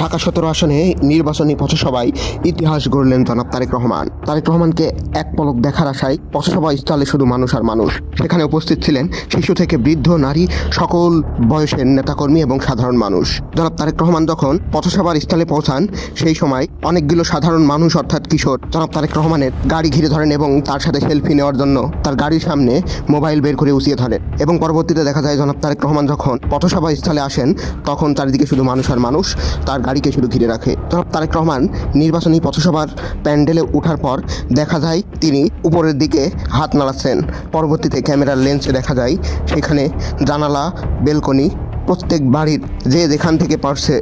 ঢাকা 17 আসনে নির্বাচনী পথসভায় ইতিহাস গড়লেন জনাব তারেক রহমান। তারেক রহমানকে এক পলক দেখার আশায় পথসভা স্থলে শুধু মানুষ আর মানুষ। সেখানে উপস্থিত ছিলেন শিশু থেকে বৃদ্ধ, নারী, সকল বয়সের নেতাকর্মী এবং সাধারণ মানুষ। জনাব তারেক রহমান যখন পথসভার স্থলে পৌঁছান সেই সময় অনেকগুলো সাধারণ মানুষ অর্থাৎ কিশোর জনাব তারেক রহমানের গাড়ি ঘিরে ধরেন এবং তার সাথে সেলফি নেওয়ার জন্য তার গাড়ির সামনে মোবাইল বের করে উঁচিয়ে ধরেন। এবং পরবর্তীতে দেখা যায় জনাব তারেক রহমান যখন পথসভা স্থলে আসেন তখন চারিদিকে শুধু মানুষ আর মানুষ তার গাড়িকে শুধু ঘিরে রাখে। জনাব তারেক রহমান নির্বাচনী পথসভার প্যান্ডেলে ওঠার পর দেখা যায় তিনি উপরের দিকে হাত নাড়াচ্ছেন। পরবর্তীতে ক্যামেরার লেন্সে দেখা যায় সেখানে জানালা, বেলকনি, প্রত্যেক বাড়ির যে যেখান থেকে পারছে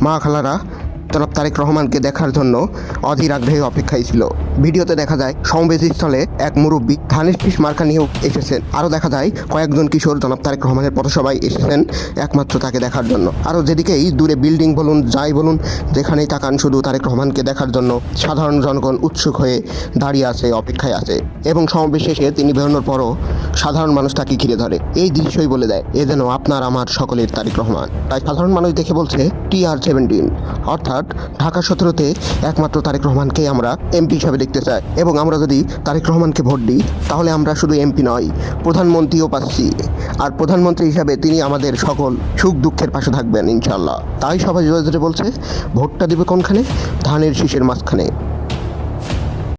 মা খালারা জনাব তারেক রহমানকে দেখার জন্য অধীর আগ্রহে অপেক্ষায় ছিল। ভিডিওতে দেখা যায় সমাবেশস্থলে এক মুরব্বী ধানের শীষ মার্কা নিয়েও এসেছেন। আরও দেখা যায় কয়েকজন কিশোর জনাব তারেক রহমানের পথসভায় এসেছেন একমাত্র তাকে দেখার জন্য। আরও যেদিকেই দূরে বিল্ডিং বলুন, যাই বলুন, যেখানেই তাকান শুধু তারেক রহমানকে দেখার জন্য সাধারণ জনগণ উৎসুক হয়ে দাঁড়িয়ে আছে, অপেক্ষায় আছে। এবং সমাবেশ শেষে তিনি বেরোনোর পরও সাধারণ মানুষ তাকে ঘিরে ধরে। এই দৃশ্যই বলে দেয় এ যেন আপনার আমার সকলের তারেক রহমান। তাই সাধারণ মানুষ দেখে বলছে TR-17, অর্থাৎ ঢাকা 17তে একমাত্র তারেক রহমানকে আমরা এমপি হিসাবে দেখতে চাই। এবং আমরা যদি তারেক রহমানকে ভোট দিই তাহলে আমরা শুধু এমপি নয়, প্রধানমন্ত্রীও পাচ্ছি। আর প্রধানমন্ত্রী হিসাবে তিনি আমাদের সকল সুখ দুঃখের পাশে থাকবেন ইনশাল্লাহ। তাই সবাই জোরে জোরে বলছে ভোটটা দিবে কোনখানে? ধানের শীষের মাঝখানে।